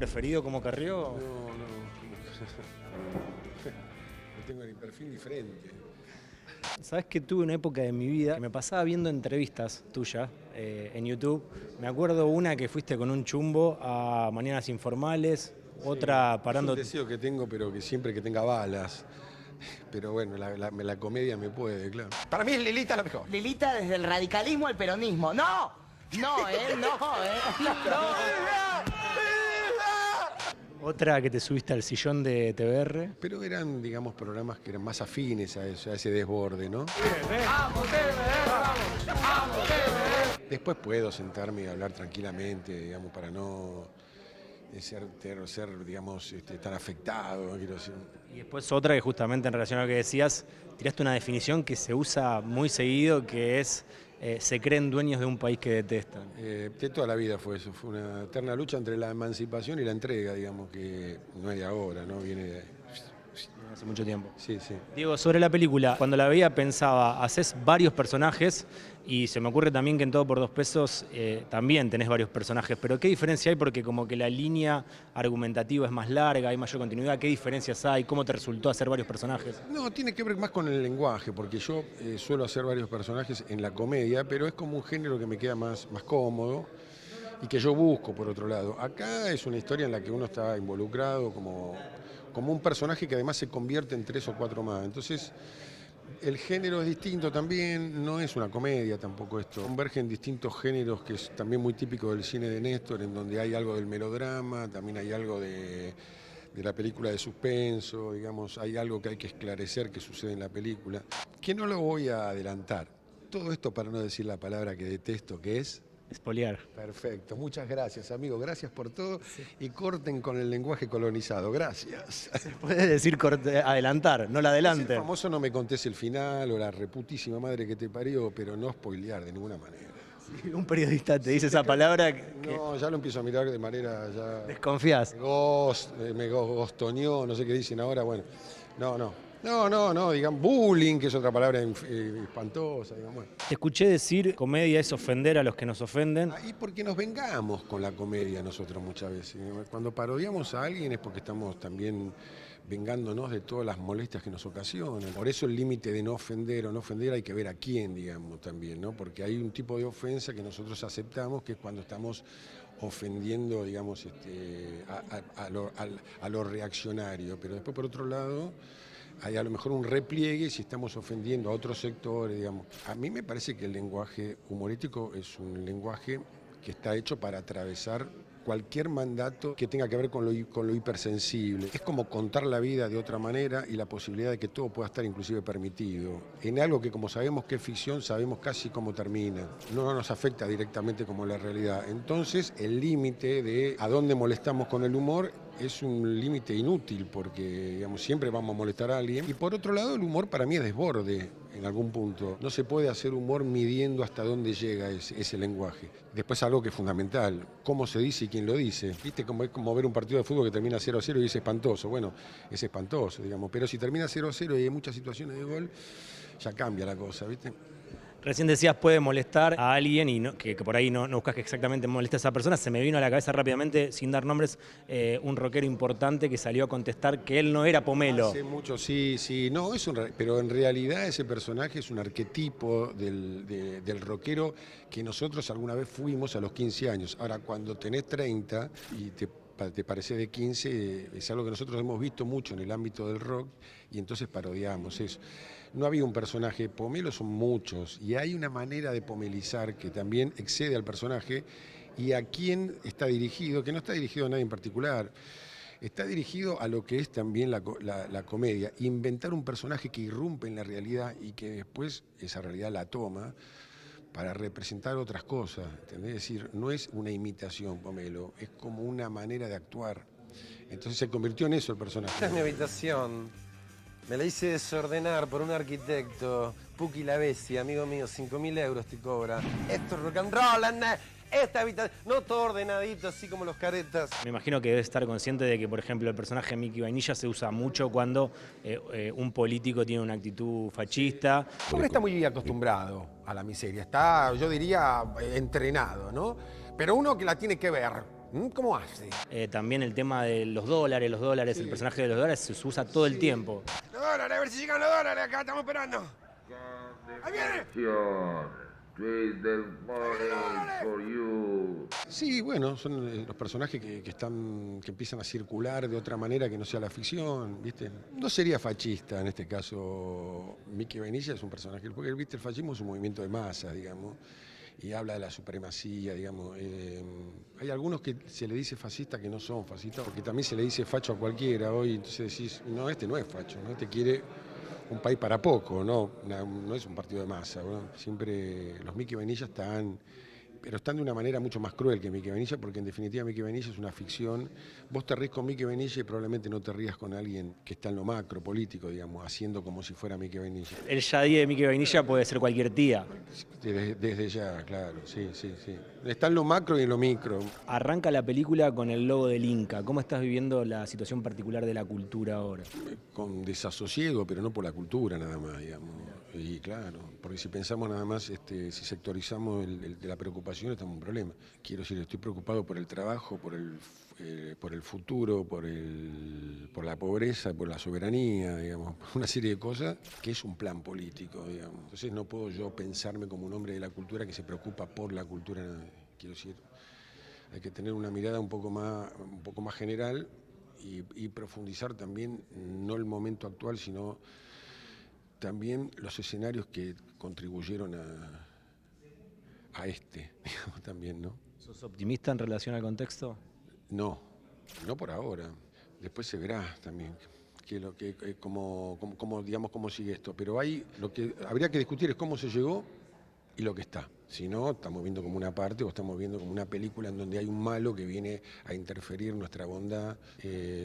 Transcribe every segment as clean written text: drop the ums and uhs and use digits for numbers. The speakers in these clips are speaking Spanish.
preferido como Carrió? No. No tengo ni perfil ni frente. Sabes que tuve una época de mi vida que me pasaba viendo entrevistas tuyas en YouTube. Me acuerdo una que fuiste con un chumbo a Mañanas Informales, otra parando. Es un deseo que tengo, pero que siempre que tenga balas. Pero bueno, la comedia me puede, claro. Para mí es Lilita lo mejor. Lilita desde el radicalismo al peronismo. ¡No! No. Otra que te subiste al sillón de TBR. Pero eran, digamos, programas que eran más afines a eso, a ese desborde, ¿no? ¡Vamos, ¡Vamos, Después puedo sentarme y hablar tranquilamente, digamos, para no ser digamos, tan afectado, quiero decir. Y después otra que justamente en relación a lo que decías, tiraste una definición que se usa muy seguido, que es se creen dueños de un país que detestan. De toda la vida fue eso, fue una eterna lucha entre la emancipación y la entrega, digamos, que no es de ahora, ¿no? Viene de... Hace mucho tiempo. Sí. Diego, sobre la película, cuando la veía pensaba, haces varios personajes y se me ocurre también que en Todo por Dos Pesos también tenés varios personajes, pero ¿qué diferencia hay? Porque como que la línea argumentativa es más larga, hay mayor continuidad, ¿qué diferencias hay? ¿Cómo te resultó hacer varios personajes? No, tiene que ver más con el lenguaje, porque yo suelo hacer varios personajes en la comedia, pero es como un género que me queda más cómodo y que yo busco, por otro lado. Acá es una historia en la que uno está involucrado como un personaje que además se convierte en 3 o 4 más. Entonces, el género es distinto también, no es una comedia tampoco esto. Convergen distintos géneros que es también muy típico del cine de Néstor, en donde hay algo del melodrama, también hay algo de la película de suspenso, digamos, hay algo que hay que esclarecer que sucede en la película, que no lo voy a adelantar. Todo esto para no decir la palabra que detesto, que es... Espoliar. Perfecto, muchas gracias, amigo, gracias por todo y corten con el lenguaje colonizado, gracias. Puedes decir adelantar, no la adelante. El famoso no me contés el final o la reputísima madre que te parió, pero no spoilear de ninguna manera. Sí, un periodista te dice esa palabra que No, ya lo empiezo a mirar de manera ya... desconfías. Me gostoneó, no sé qué dicen ahora, bueno, no, digan bullying, que es otra palabra espantosa, digamos. Bueno. Te escuché decir comedia es ofender a los que nos ofenden. Y porque nos vengamos con la comedia nosotros muchas veces. Cuando parodiamos a alguien es porque estamos también vengándonos de todas las molestias que nos ocasionan. Por eso el límite de no ofender o no ofender hay que ver a quién, digamos, también, ¿no? Porque hay un tipo de ofensa que nosotros aceptamos, que es cuando estamos ofendiendo, digamos, a lo reaccionario. Pero después, por otro lado, hay a lo mejor un repliegue si estamos ofendiendo a otros sectores, digamos. A mí me parece que el lenguaje humorístico es un lenguaje que está hecho para atravesar cualquier mandato que tenga que ver con lo hipersensible. Es como contar la vida de otra manera y la posibilidad de que todo pueda estar inclusive permitido. En algo que como sabemos que es ficción, sabemos casi cómo termina. No nos afecta directamente como la realidad. Entonces el límite de a dónde molestamos con el humor es un límite inútil porque, digamos, siempre vamos a molestar a alguien. Y por otro lado, el humor para mí es desborde en algún punto. No se puede hacer humor midiendo hasta dónde llega ese lenguaje. Después algo que es fundamental, cómo se dice y quién lo dice. ¿Viste? Es como ver un partido de fútbol que termina 0-0 y es espantoso. Bueno, es espantoso, digamos. Pero si termina 0-0 y hay muchas situaciones de gol, ya cambia la cosa, ¿viste? Recién decías puede molestar a alguien y que por ahí no buscas que exactamente moleste a esa persona. Se me vino a la cabeza rápidamente, sin dar nombres, un rockero importante que salió a contestar que él no era Pomelo. Hace mucho, sí, no, pero en realidad ese personaje es un arquetipo del rockero que nosotros alguna vez fuimos a los 15 años. Ahora, cuando tenés 30 y te pareces de 15, es algo que nosotros hemos visto mucho en el ámbito del rock y entonces parodiamos eso. No había un personaje, Pomelo son muchos, y hay una manera de pomelizar que también excede al personaje y a quién está dirigido, que no está dirigido a nadie en particular, está dirigido a lo que es también la comedia, inventar un personaje que irrumpe en la realidad y que después esa realidad la toma para representar otras cosas, ¿entendés? Es decir, no es una imitación, Pomelo, es como una manera de actuar. Entonces se convirtió en eso el personaje. Esta es mi habitación. Me la hice desordenar por un arquitecto, Puki la Bessia, amigo mío, 5.000 euros te cobra. Esto es rock and roll, esta habitación, no todo ordenadito, así como los caretas. Me imagino que debes estar consciente de que, por ejemplo, el personaje Mickey Vainilla se usa mucho cuando un político tiene una actitud fascista. Porque está muy acostumbrado a la miseria, está, yo diría, entrenado, ¿no? Pero uno que la tiene que ver ¿Cómo hace? También el tema de los dólares, el personaje de los dólares se usa todo el tiempo. Los dólares, a ver si llegan los dólares, acá estamos esperando. ¡Ahí viene! Sí, bueno, son los personajes que empiezan a circular de otra manera que no sea la ficción, ¿viste? No sería fascista en este caso. Mickey Vainilla es un personaje, porque ¿viste? El fascismo es un movimiento de masas, digamos, y habla de la supremacía, digamos. Hay algunos que se le dice fascista que no son fascistas, porque también se le dice facho a cualquiera hoy, entonces decís, no, este no es facho, ¿no? Este quiere un país para poco, no es un partido de masa, ¿no? Siempre los Mickey Vainilla están de una manera mucho más cruel que Mickey Vainilla, porque en definitiva Mickey Vainilla es una ficción. Vos te ríes con Mickey Vainilla y probablemente no te rías con alguien que está en lo macro político, digamos, haciendo como si fuera Mickey Vainilla. El Yadí de Mickey Vainilla puede ser cualquier tía. Desde ya, claro, sí. Está en lo macro y en lo micro. Arranca la película con el logo del Inca. ¿Cómo estás viviendo la situación particular de la cultura ahora? Con desasosiego, pero no por la cultura nada más, digamos. Y claro, porque si pensamos nada más, si sectorizamos de la preocupación, estamos en un problema. Quiero decir, estoy preocupado por el trabajo, por el futuro, por la pobreza, por la soberanía, digamos, por una serie de cosas que es un plan político, digamos. Entonces no puedo yo pensarme como un hombre de la cultura que se preocupa por la cultura, quiero decir, hay que tener una mirada un poco más general y profundizar también, no el momento actual, sino también los escenarios que contribuyeron digamos, también, ¿no? ¿Sos optimista en relación al contexto? No por ahora. Después se verá también cómo sigue esto. Pero lo que habría que discutir es cómo se llegó y lo que está. Si no, estamos viendo como una parte o estamos viendo como una película en donde hay un malo que viene a interferir nuestra bondad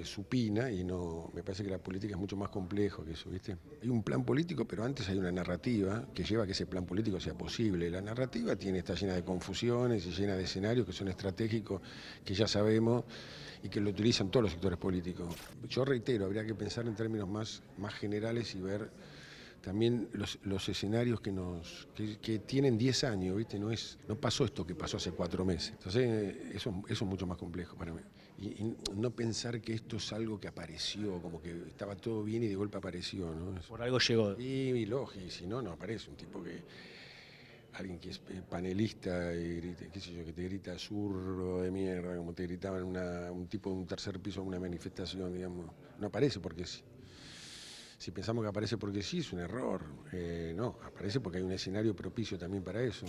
supina, y no, me parece que la política es mucho más complejo que eso, ¿viste? Hay un plan político, pero antes hay una narrativa que lleva a que ese plan político sea posible. La narrativa está llena de confusiones y llena de escenarios que son estratégicos, que ya sabemos y que lo utilizan todos los sectores políticos. Yo reitero, habría que pensar en términos más generales y ver también los escenarios que tienen 10 años, ¿viste? No pasó esto que pasó hace 4 meses. Entonces, eso es mucho más complejo para mí. Y no pensar que esto es algo que apareció, como que estaba todo bien y de golpe apareció, ¿no? Por algo llegó. Y lógico, si no aparece un tipo alguien que es panelista y grita, qué sé yo, que te grita zurro de mierda, como te gritaban un tipo de un tercer piso en una manifestación, digamos. No aparece porque sí. Si pensamos que aparece porque sí, es un error. No, aparece porque hay un escenario propicio también para eso.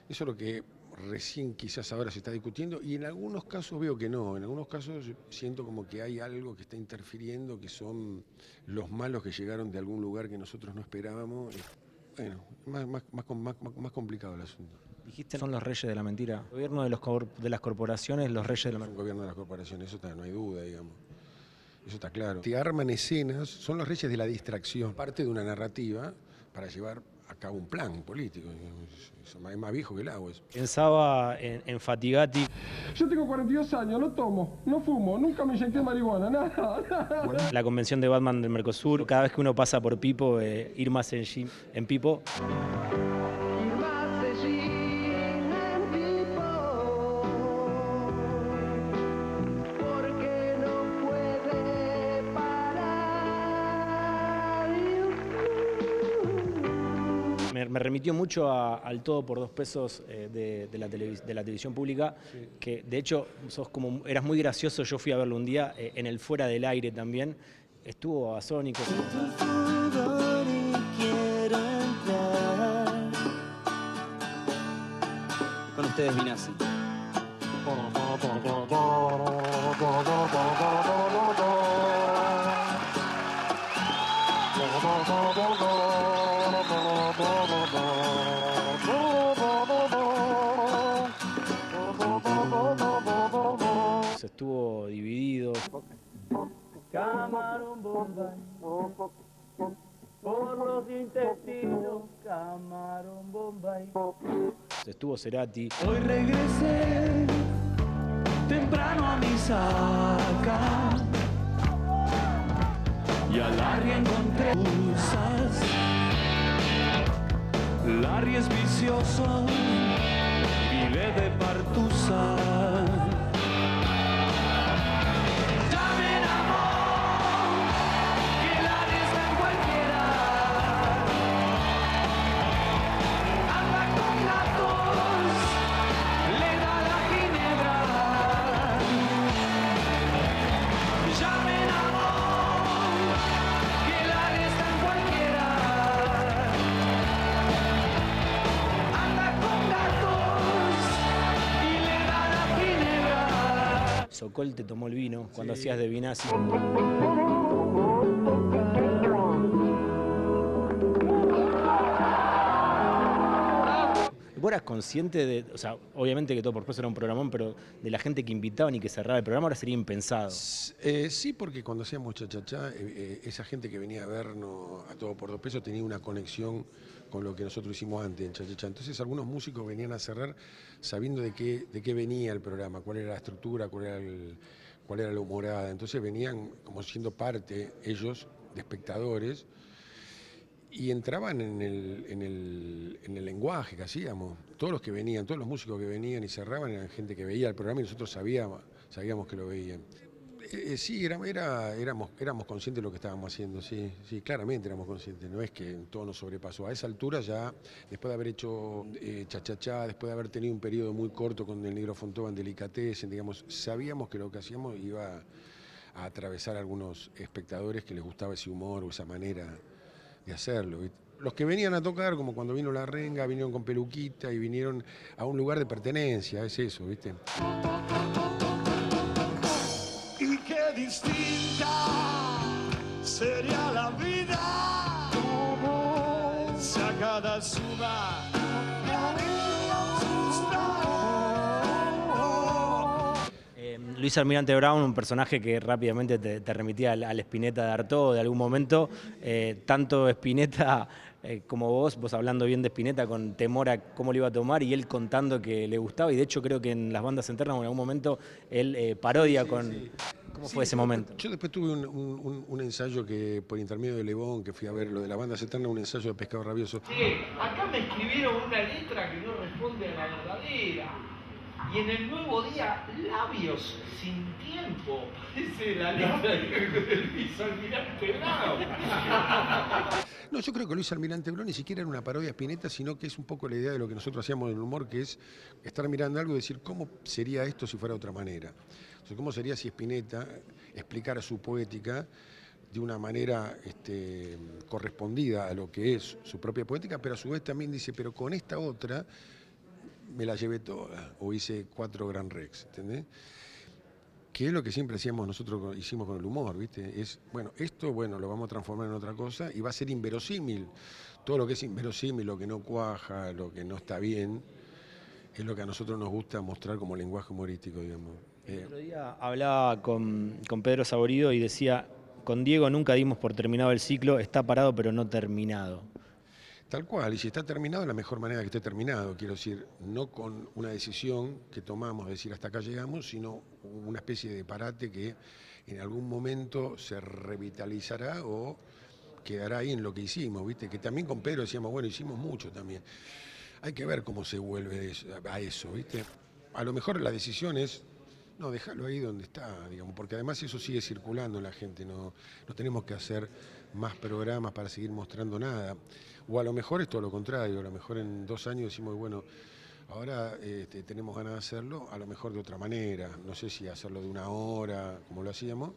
Eso es lo que recién quizás ahora se está discutiendo, y en algunos casos veo que no. En algunos casos siento como que hay algo que está interfiriendo, que son los malos que llegaron de algún lugar que nosotros no esperábamos. Bueno, más complicado el asunto. Dijiste, son los reyes de la mentira. El gobierno de las corporaciones, los reyes de la Es un mentira. gobierno de las corporaciones, eso no hay duda, digamos. Eso está claro. Te arman escenas, son los reyes de la distracción, parte de una narrativa para llevar a cabo un plan político. Es más viejo que el agua eso. Pensaba en Fatigati. Yo tengo 42 años, no tomo, no fumo, nunca me inyecté marihuana, nada. La convención de Batman del Mercosur, cada vez que uno pasa por Pipo, ir más en Pipo. Me remitió mucho al Todo por 2 pesos de la televisión pública, sí. Que de hecho eras muy gracioso. Yo fui a verlo un día en el Fuera del Aire también. Estuvo Babasónicos. Con ustedes Vinazzi. Estuvo dividido. Camarón Bombay, por los intestinos, camarón Bombay. Estuvo Cerati. Hoy regresé temprano a mi saca y a Larry encontré usas. Larry es vicioso, vive de partusa. alcohol te tomó el vino cuando hacías de Vinazzi. ¿Vos eras consciente de, o sea, obviamente que Todo por Peso era un programón, pero de la gente que invitaban y que cerraba el programa ahora sería impensado? Sí, porque cuando hacíamos Cha-Cha-Cha, esa gente que venía a vernos a Todo por 2 pesos tenía una conexión con lo que nosotros hicimos antes en Cha-Cha-Cha. Entonces algunos músicos venían a cerrar sabiendo de qué venía el programa, cuál era la estructura, cuál era la humorada. Entonces venían como siendo parte ellos de espectadores y entraban en el lenguaje que hacíamos. Todos los que venían, todos los músicos que venían y cerraban eran gente que veía el programa y nosotros sabíamos que lo veían. Sí, éramos conscientes de lo que estábamos haciendo, sí, claramente éramos conscientes. No es que todo nos sobrepasó. A esa altura ya, después de haber hecho Cha-Cha-Cha, después de haber tenido un periodo muy corto con el Negro Fontova en Delicatessen, digamos, sabíamos que lo que hacíamos iba a atravesar a algunos espectadores que les gustaba ese humor o esa manera de hacerlo, ¿viste? Los que venían a tocar, como cuando vino La Renga, vinieron con peluquita y vinieron a un lugar de pertenencia, es eso, ¿viste? Y qué distinta sería la vida si a cada suma Luis Almirante Brown, un personaje que rápidamente te remitía al Spinetta de Artaud de algún momento, tanto Spinetta como vos hablando bien de Spinetta con temor a cómo lo iba a tomar y él contando que le gustaba, y de hecho creo que en las bandas internas en algún momento él parodia con... Sí. ¿Cómo fue ese momento? Yo después tuve un ensayo que por intermedio de Lebón, que fui a ver lo de la banda Eternas, un ensayo de Pescado Rabioso. Sí, acá me escribieron una letra que no responde a la verdadera. Y en el Nuevo Día, Labios sin tiempo. Esa es la letra de Luis Almirante Brown. No, yo creo que Luis Almirante Brown ni siquiera era una parodia Spinetta, sino que es un poco la idea de lo que nosotros hacíamos en el humor, que es estar mirando algo y decir, ¿cómo sería esto si fuera de otra manera? O sea, ¿cómo sería si Spinetta explicara su poética de una manera correspondida a lo que es su propia poética, pero a su vez también dice, pero con esta otra me la llevé toda, o hice 4 Gran Rex, ¿entendés? Que es lo que siempre hicimos con el humor, ¿viste? Es, bueno, esto, lo vamos a transformar en otra cosa y va a ser inverosímil. Todo lo que es inverosímil, lo que no cuaja, lo que no está bien, es lo que a nosotros nos gusta mostrar como lenguaje humorístico, digamos. El otro día hablaba con Pedro Saborido y decía, con Diego nunca dimos por terminado el ciclo, está parado pero no terminado. Tal cual, y si está terminado, es la mejor manera que esté terminado, quiero decir, no con una decisión que tomamos de decir hasta acá llegamos, sino una especie de parate que en algún momento se revitalizará o quedará ahí en lo que hicimos, ¿viste? Que también con Pedro decíamos, bueno, hicimos mucho también. Hay que ver cómo se vuelve a eso, ¿viste? A lo mejor la decisión es, no, dejarlo ahí donde está, digamos, porque además eso sigue circulando en la gente, no tenemos que hacer más programas para seguir mostrando nada. O a lo mejor es todo lo contrario, a lo mejor en 2 años decimos, bueno, ahora tenemos ganas de hacerlo, a lo mejor de otra manera, no sé si hacerlo de 1 hora, como lo hacíamos,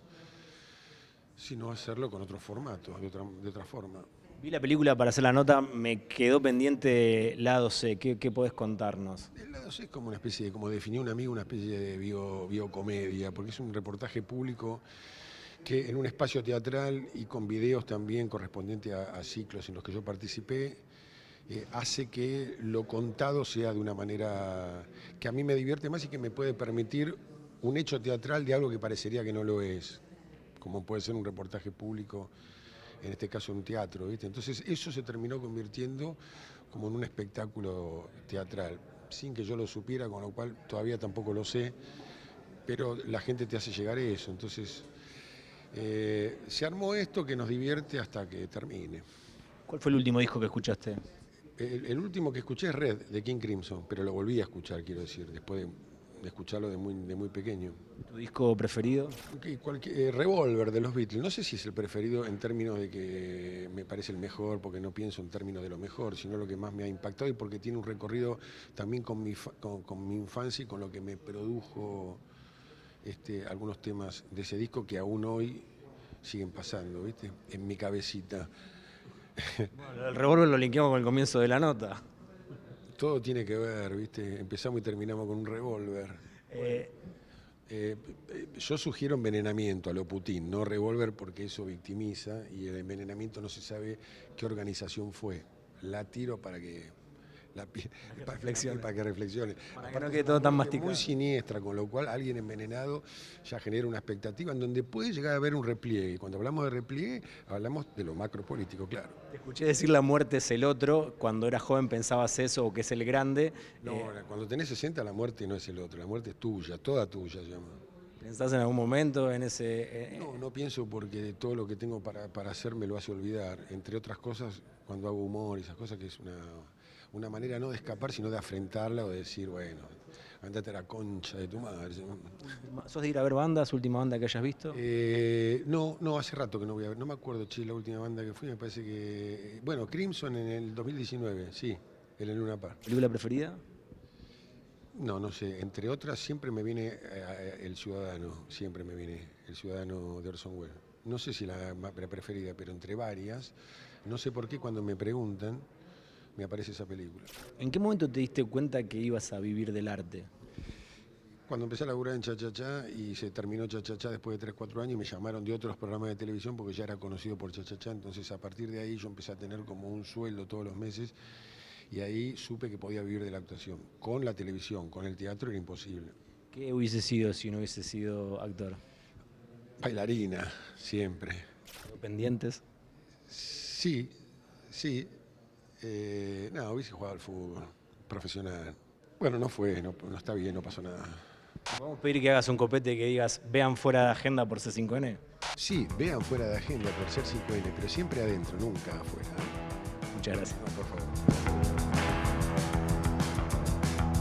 sino hacerlo con otro formato, de otra forma. Vi la película para hacer la nota, me quedó pendiente Lado C, ¿qué podés contarnos? El Lado C es como una especie de, como definía un amigo, una especie de biocomedia, porque es un reportaje público que en un espacio teatral y con videos también correspondientes a ciclos en los que yo participé, hace que lo contado sea de una manera que a mí me divierte más y que me puede permitir un hecho teatral de algo que parecería que no lo es, como puede ser un reportaje público, en este caso un teatro, ¿viste? Entonces eso se terminó convirtiendo como en un espectáculo teatral, sin que yo lo supiera, con lo cual todavía tampoco lo sé, pero la gente te hace llegar eso, entonces se armó esto que nos divierte hasta que termine. ¿Cuál fue el último disco que escuchaste? El último que escuché es Red, de King Crimson, pero lo volví a escuchar, quiero decir, después de escucharlo de muy pequeño. ¿Tu disco preferido? Revolver de los Beatles, no sé si es el preferido en términos de que me parece el mejor, porque no pienso en términos de lo mejor, sino lo que más me ha impactado y porque tiene un recorrido también con mi infancia y con lo que me produjo algunos temas de ese disco que aún hoy siguen pasando, ¿viste? En mi cabecita. Bueno, el Revolver lo linkeamos con el comienzo de la nota. Todo tiene que ver, ¿viste? Empezamos y terminamos con un revólver. Yo sugiero envenenamiento a lo Putin, no revólver porque eso victimiza y el envenenamiento no se sabe qué organización fue. La tiro para que reflexione. Para que reflexione. Para que no quede todo tan masticado. Muy siniestra, con lo cual alguien envenenado ya genera una expectativa en donde puede llegar a haber un repliegue. Cuando hablamos de repliegue, hablamos de lo macropolítico, claro. Te escuché decir la muerte es el otro. Cuando eras joven pensabas eso o que es el grande. No, cuando tenés 60 la muerte no es el otro, la muerte es tuya, toda tuya se llama. ¿Pensás en algún momento en ese...? No pienso porque todo lo que tengo para hacer me lo hace olvidar. Entre otras cosas, cuando hago humor y esas cosas, que es una manera no de escapar, sino de afrentarla o de decir, bueno, andate a la concha de tu madre. ¿Sos de ir a ver bandas, última banda que hayas visto? No, hace rato que no voy a ver. No me acuerdo, la última banda que fui, me parece que... Bueno, Crimson en el 2019, sí, en el Luna Park. ¿Película preferida? No sé. Entre otras, siempre me viene El Ciudadano, siempre me viene El Ciudadano de Orson Welles. No sé si la preferida, pero entre varias. No sé por qué cuando me preguntan, me aparece esa película. ¿En qué momento te diste cuenta que ibas a vivir del arte? Cuando empecé a laburar en Cha Cha Cha y se terminó Cha Cha Cha después de 3, 4 años, me llamaron de otros programas de televisión porque ya era conocido por Cha Cha Cha. Entonces, a partir de ahí yo empecé a tener como un sueldo todos los meses y ahí supe que podía vivir de la actuación. Con la televisión, con el teatro era imposible. ¿Qué hubiese sido si no hubiese sido actor? Bailarina, siempre. ¿Pendientes? Sí. Hubiese jugado al fútbol profesional. Bueno, no está bien, no pasó nada. Vamos a pedir que hagas un copete que digas, vean fuera de agenda por C5N. Sí, vean fuera de agenda por ser 5N, pero siempre adentro, nunca afuera. Muchas gracias. No, por favor.